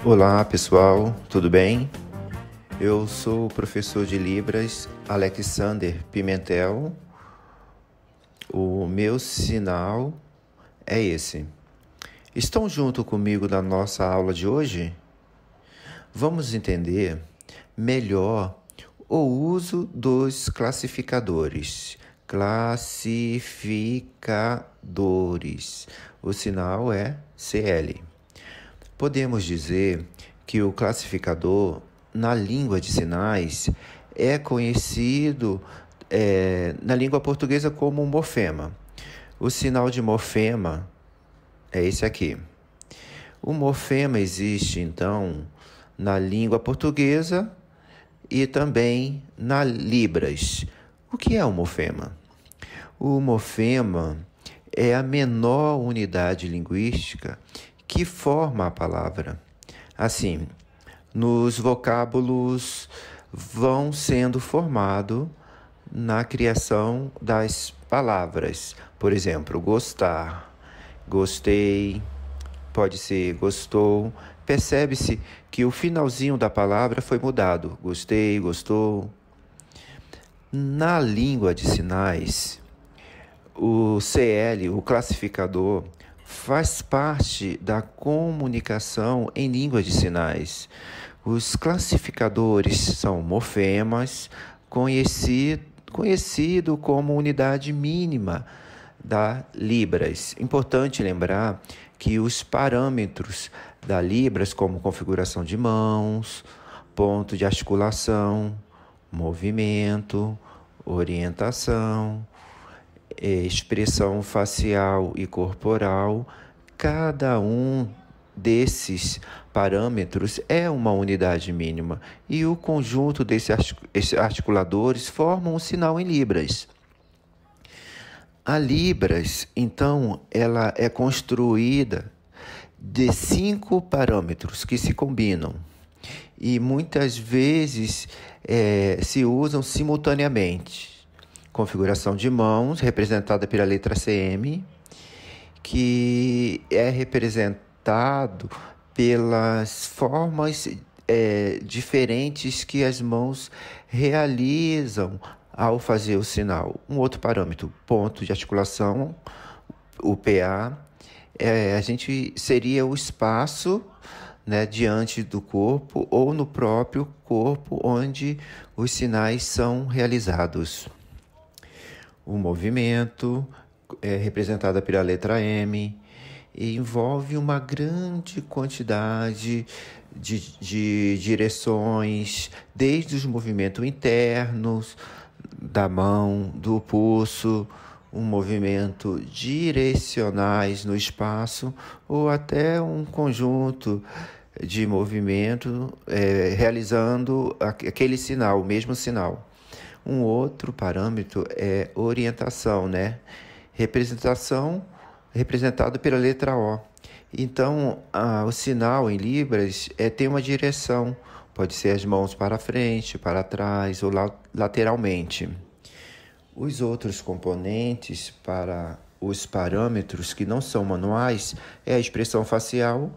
Olá pessoal, tudo bem? Eu sou o professor de Libras Alexander Pimentel. O meu sinal é esse. Estão junto comigo na nossa aula de hoje? Vamos entender melhor o uso dos classificadores. Classificadores. O sinal é CL. Podemos dizer que o classificador, na língua de sinais, é conhecido na língua portuguesa como morfema. O sinal de morfema é esse aqui. O morfema existe, então, na língua portuguesa e também na Libras. O que é um morfema? O morfema é a menor unidade linguística que forma a palavra. Assim, nos vocábulos vão sendo formados na criação das palavras. Por exemplo, gostar, gostei, pode ser gostou. Percebe-se que o finalzinho da palavra foi mudado. Gostei, gostou. Na língua de sinais, o CL, o classificador, faz parte da comunicação em língua de sinais. Os classificadores são morfemas, conhecido como unidade mínima da Libras. Importante lembrar que os parâmetros da Libras, como configuração de mãos, ponto de articulação, movimento, orientação, expressão facial e corporal, cada um desses parâmetros é uma unidade mínima e o conjunto desses articuladores formam um sinal em Libras. A Libras, então, ela é construída de 5 parâmetros que se combinam e muitas vezes se usam simultaneamente. Configuração de mãos, representada pela letra CM, que é representado pelas formas diferentes que as mãos realizam ao fazer o sinal. Um outro parâmetro, ponto de articulação, o PA, a gente seria o espaço, né, diante do corpo ou no próprio corpo onde os sinais são realizados. O movimento é representado pela letra M e envolve uma grande quantidade de direções, desde os movimentos internos da mão, do pulso, um movimento direcionais no espaço ou até um conjunto de movimento realizando aquele sinal, o mesmo sinal. Um outro parâmetro é orientação, né? Representação representado pela letra O. Então, o sinal em Libras tem uma direção. Pode ser as mãos para frente, para trás ou lateralmente. Os outros componentes para os parâmetros que não são manuais é a expressão facial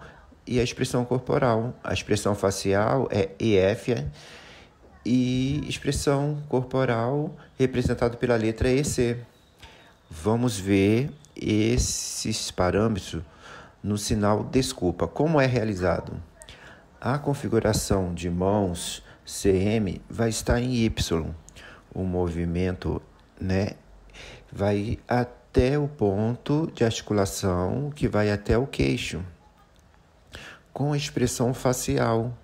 e a expressão corporal. A expressão facial é EF e expressão corporal representada pela letra EC. Vamos ver esses parâmetros no sinal desculpa. Como é realizado? A configuração de mãos CM vai estar em Y. O movimento, né, vai até o ponto de articulação, que vai até o queixo, com a expressão facial,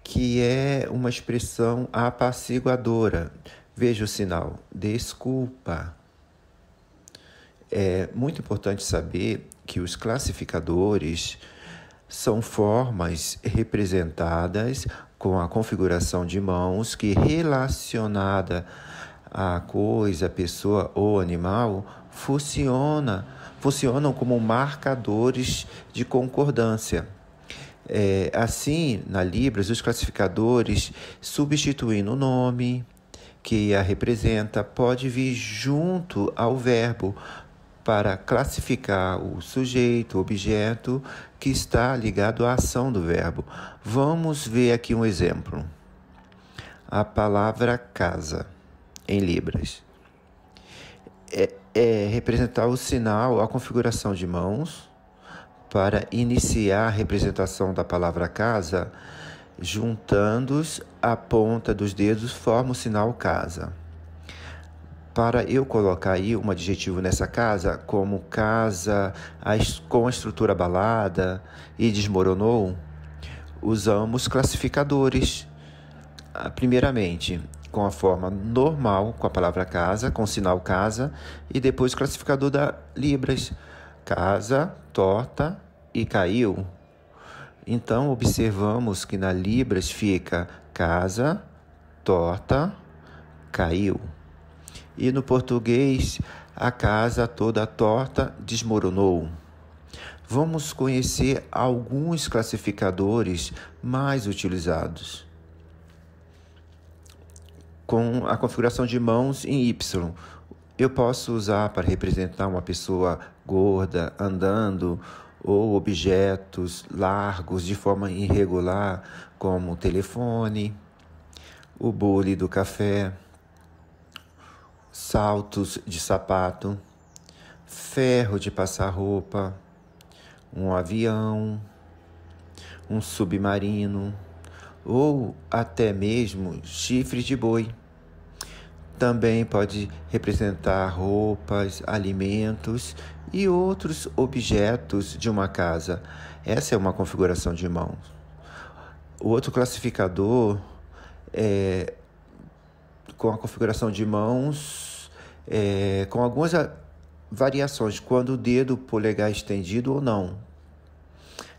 que é uma expressão apaciguadora. Veja o sinal, desculpa. É muito importante saber que os classificadores são formas representadas com a configuração de mãos que, relacionada à coisa, pessoa ou animal, funcionam como marcadores de concordância. Assim, na Libras, os classificadores, substituindo o nome que a representa, pode vir junto ao verbo para classificar o sujeito, o objeto que está ligado à ação do verbo. Vamos ver aqui um exemplo. A palavra casa, em libras. É representar o sinal, a configuração de mãos, para iniciar a representação da palavra casa, juntando-os a ponta dos dedos, forma o sinal casa. Para eu colocar aí um adjetivo nessa casa, como casa com a estrutura abalada e desmoronou, usamos classificadores. Primeiramente, com a forma normal, com a palavra casa, com o sinal casa, e depois o classificador da libras. Casa, torta e caiu. Então, observamos que na libras fica casa, torta, caiu. E no português, a casa toda torta desmoronou. Vamos conhecer alguns classificadores mais utilizados. Com a configuração de mãos em Y, eu posso usar para representar uma pessoa gorda andando ou objetos largos de forma irregular, como o telefone, o bule do café, saltos de sapato, ferro de passar roupa, um avião, um submarino ou até mesmo chifre de boi. Também pode representar roupas, alimentos e outros objetos de uma casa. Essa é uma configuração de mãos. O outro classificador é com a configuração de mãos, com algumas variações, quando o dedo polegar é estendido ou não.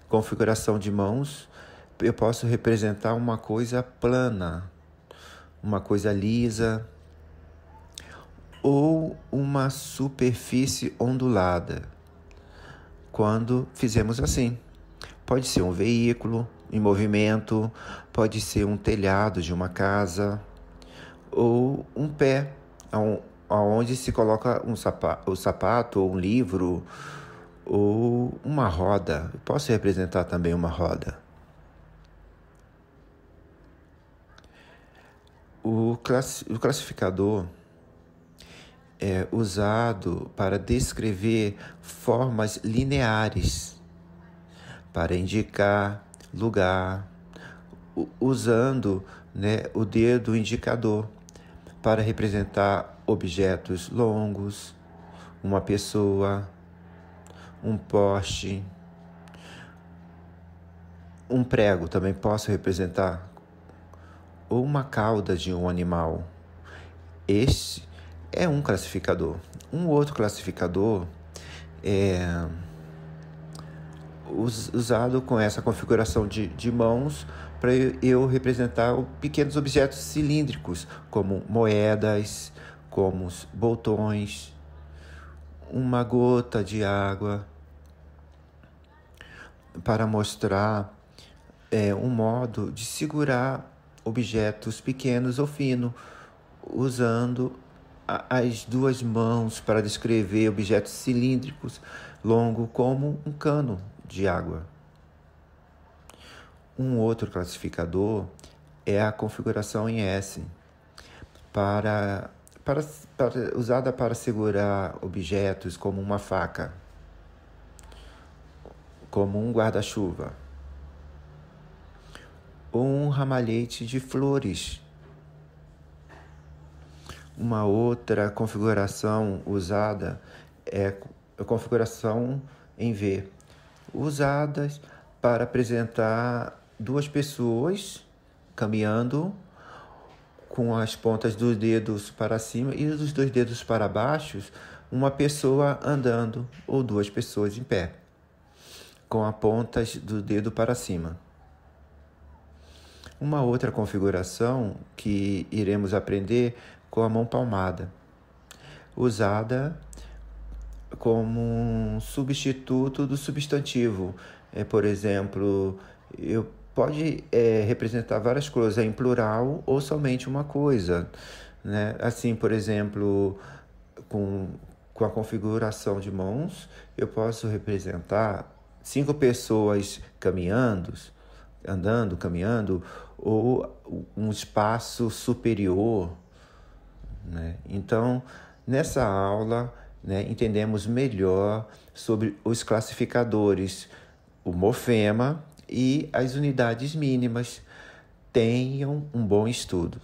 Configuração de mãos, eu posso representar uma coisa plana, uma coisa lisa, ou uma superfície ondulada. Quando fizemos assim, pode ser um veículo em movimento, pode ser um telhado de uma casa, ou um pé, onde se coloca o sapato, ou um livro, ou uma roda. Eu posso representar também uma roda. O classificador é usado para descrever formas lineares, para indicar lugar, usando o dedo indicador para representar objetos longos, uma pessoa, um poste, um prego também posso representar, ou uma cauda de um animal. Este é um classificador. Um outro classificador é usado com essa configuração de mãos para eu representar pequenos objetos cilíndricos, como moedas, como botões, uma gota de água, para mostrar um modo de segurar objetos pequenos ou finos, usando as duas mãos para descrever objetos cilíndricos longos como um cano de água. Um outro classificador é a configuração em S, usada para segurar objetos como uma faca, como um guarda-chuva, ou um ramalhete de flores. Uma outra configuração usada é a configuração em V, usadas para apresentar duas pessoas caminhando com as pontas dos dedos para cima e dos dois dedos para baixo, uma pessoa andando ou duas pessoas em pé, com as pontas do dedo para cima. Uma outra configuração que iremos aprender com a mão palmada, usada como um substituto do substantivo. Por exemplo, pode representar várias coisas em plural ou somente uma coisa, né? Assim, por exemplo, com com a configuração de mãos, eu posso representar 5 pessoas caminhando, ou um espaço superior, né? Então, nessa aula, né, entendemos melhor sobre os classificadores, o morfema e as unidades mínimas. Tenham um bom estudo.